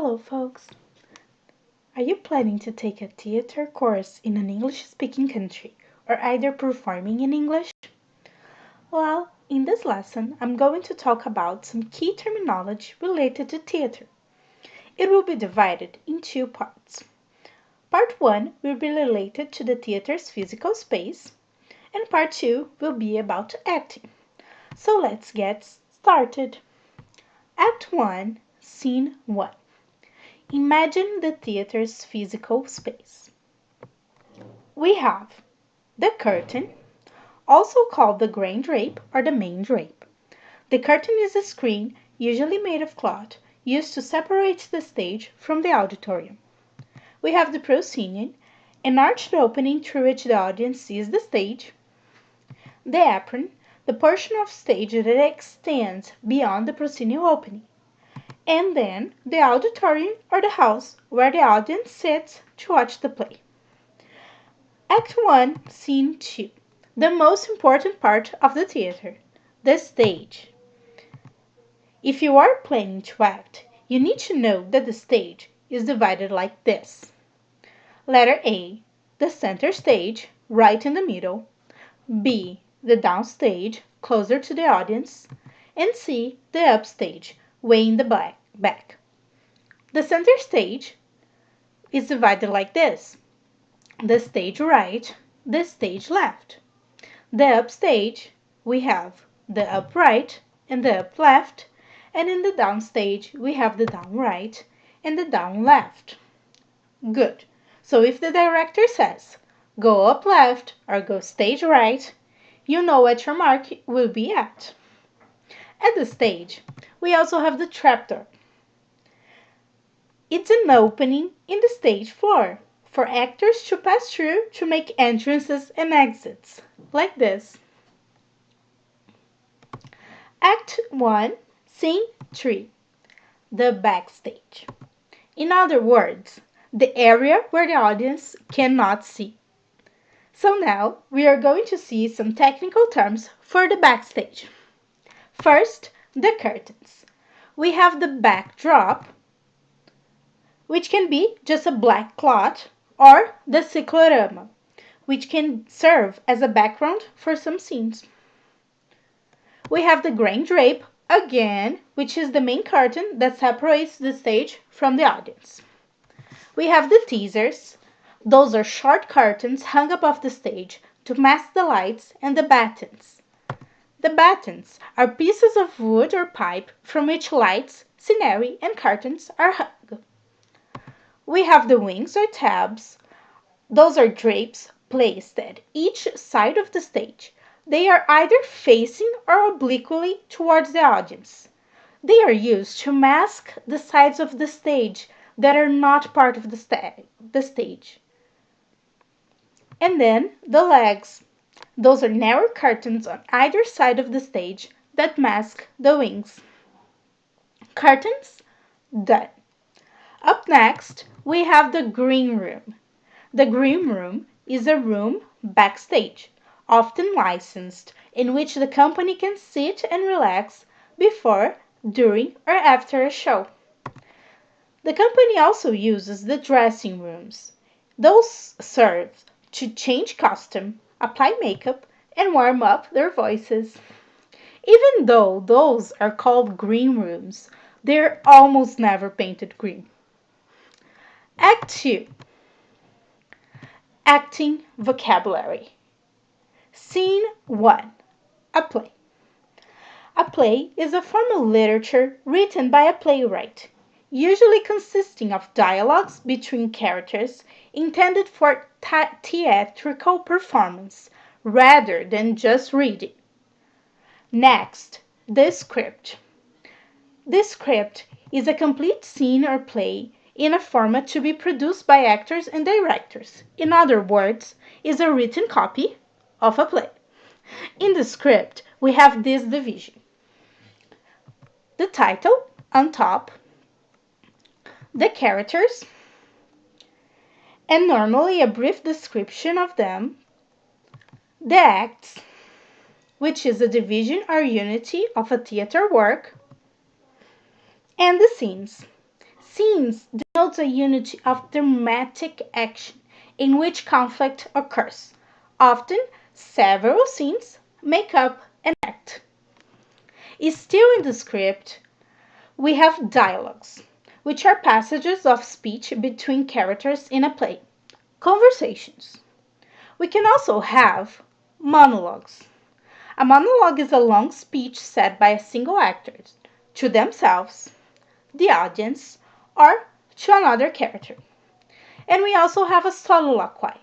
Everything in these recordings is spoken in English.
Hello, folks. Are you planning to take a theater course in an English-speaking country or either performing in English? Well, in this lesson, I'm going to talk about some key terminology related to theater. It will be divided in two parts. Part 1 will be related to the theater's physical space, and Part 2 will be about acting. So let's get started. Act 1, Scene 1. Imagine the theater's physical space. We have the curtain, also called the grand drape or the main drape. The curtain is a screen, usually made of cloth, used to separate the stage from the auditorium. We have the proscenium, an arched opening through which the audience sees the stage. The apron, the portion of stage that extends beyond the proscenium opening. And then the auditorium or the house where the audience sits to watch the play. Act 1, Scene 2. The most important part of the theater, the stage. If you are planning to act, you need to know that the stage is divided like this. Letter A, the center stage, right in the middle. B, the downstage, closer to the audience. And C, the upstage, way in the back. The center stage is divided like this. The stage right, the stage left. The upstage, we have the up right and the up left, and in the downstage, we have the down right and the down left. Good. So if the director says, go up left or go stage right, you know what your mark will be at. At the stage, we also have the trapdoor. It's an opening in the stage floor for actors to pass through to make entrances and exits, like this. Act 1, Scene 3, the backstage. In other words, the area where the audience cannot see. So now we are going to see some technical terms for the backstage. First, the curtains. We have the backdrop, which can be just a black cloth, or the cyclorama, which can serve as a background for some scenes. We have the grand drape, again, which is the main curtain that separates the stage from the audience. We have the teasers. Those are short curtains hung above the stage to mask the lights, and the battens. The battens are pieces of wood or pipe from which lights, scenery, and curtains are hung. We have the wings or tabs. Those are drapes placed at each side of the stage. They are either facing or obliquely towards the audience. They are used to mask the sides of the stage that are not part of the stage. And then the legs. Those are narrow curtains on either side of the stage that mask the wings. Curtains? Done. Up next, we have the green room. The green room is a room backstage, often licensed, in which the company can sit and relax before, during, or after a show. The company also uses the dressing rooms. Those serve to change costume, apply makeup, and warm up their voices. Even though those are called green rooms, they're almost never painted green. Act 2. Acting vocabulary. Scene 1. A play. A play is a form of literature written by a playwright, usually consisting of dialogues between characters intended for theatrical performance rather than just reading. Next, the script. The script is a complete scene or play in a format to be produced by actors and directors. In other words, is a written copy of a play. In the script, we have this division. The title on top, the characters, and normally a brief description of them, the acts, which is a division or unity of a theater work, and the scenes. Scenes denotes a unit of dramatic action in which conflict occurs. Often, several scenes make up an act. Still in the script, we have dialogues, which are passages of speech between characters in a play. Conversations. We can also have monologues. A monologue is a long speech said by a single actor to themselves, the audience, or to another character. And we also have a soliloquy.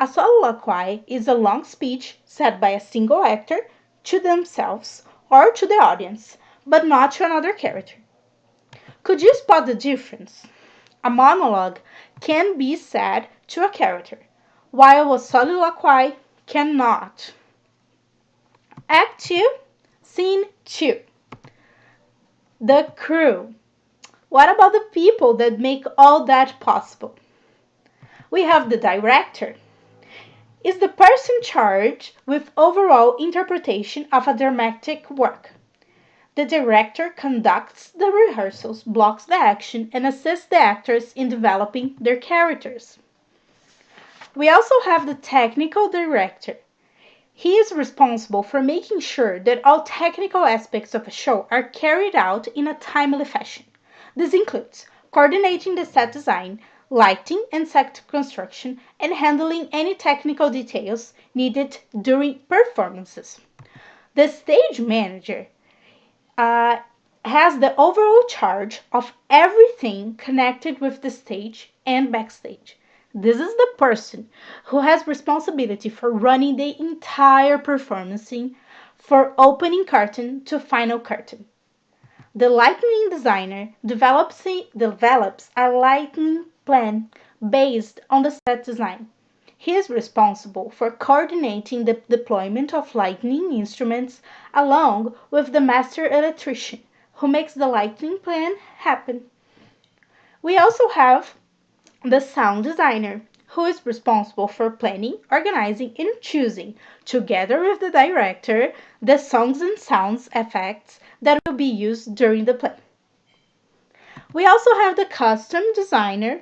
A soliloquy is a long speech said by a single actor to themselves or to the audience, but not to another character. Could you spot the difference? A monologue can be said to a character, while a soliloquy cannot. Act 2, Scene 2. The crew. What about the people that make all that possible? We have the director. Is the person charged with overall interpretation of a dramatic work. The director conducts the rehearsals, blocks the action, and assists the actors in developing their characters. We also have the technical director. He is responsible for making sure that all technical aspects of a show are carried out in a timely fashion. This includes coordinating the set design, lighting and set construction, and handling any technical details needed during performances. The stage manager has the overall charge of everything connected with the stage and backstage. This is the person who has responsibility for running the entire performance from opening curtain to final curtain. The lighting designer develops a lighting plan based on the set design. He is responsible for coordinating the deployment of lighting instruments along with the master electrician who makes the lighting plan happen. We also have the sound designer, who is responsible for planning, organizing, and choosing, together with the director, the songs and sounds effects that will be used during the play. We also have the costume designer,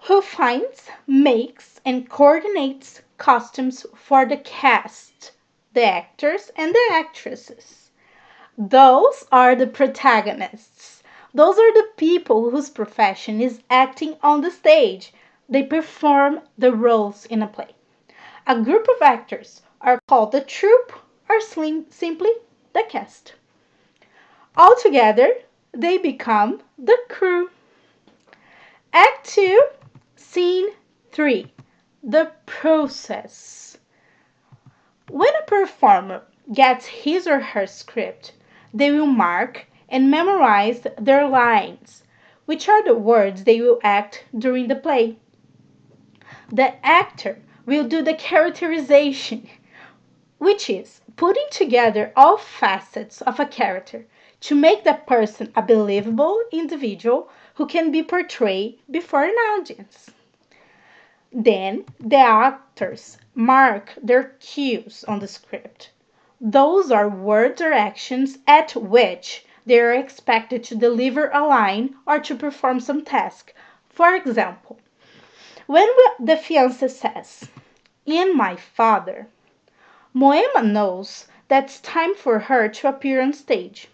who finds, makes, and coordinates costumes for the cast, the actors, and the actresses. Those are the protagonists. Those are the people whose profession is acting on the stage. They perform the roles in a play. A group of actors are called the troupe or simply the cast. Altogether, they become the crew. Act 2, Scene 3. The process. When a performer gets his or her script, they will mark and memorize their lines, which are the words they will act during the play. The actor will do the characterization, which is putting together all facets of a character to make that person a believable individual who can be portrayed before an audience. Then the actors mark their cues on the script. Those are words or actions at which they are expected to deliver a line or to perform some task. For example, when the fiancé says, "In my father," Moema knows that's time for her to appear on stage.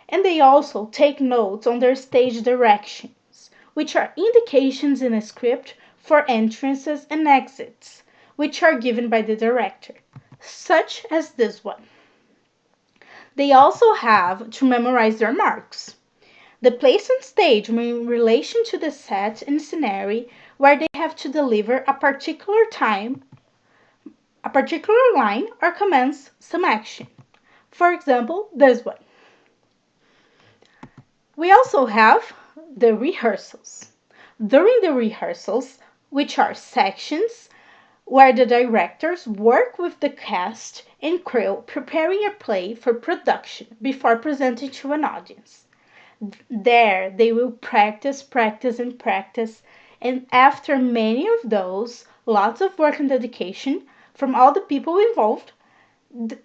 And they also take notes on their stage directions, which are indications in a script for entrances and exits, which are given by the director, such as this one. They also have to memorize their marks. The place on stage in relation to the set and scenario where they have to deliver a particular line or commence some action. For example, this one. We also have the rehearsals. During the rehearsals, which are sections where the directors work with the cast and crew preparing a play for production before presenting to an audience. There they will practice, and after many of those, lots of work and dedication from all the people involved,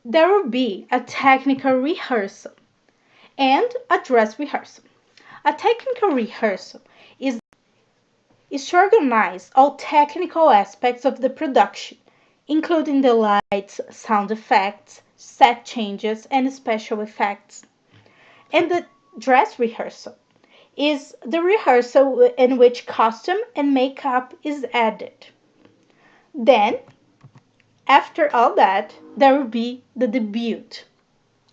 there will be a technical rehearsal and a dress rehearsal. A technical rehearsal is to organize all technical aspects of the production, including the lights, sound effects, set changes, and special effects. And the dress rehearsal is the rehearsal in which costume and makeup is added. Then, after all that, there will be the debut,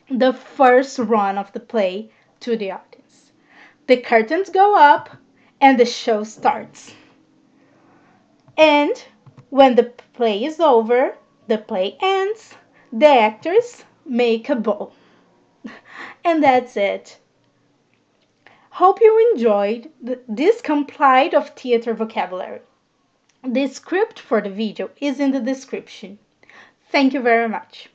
the first run of the play to the audience. The curtains go up and the show starts. And when the play is over, the play ends, the actors make a bow. And that's it. Hope you enjoyed this compilation of theater vocabulary. The script for the video is in the description. Thank you very much.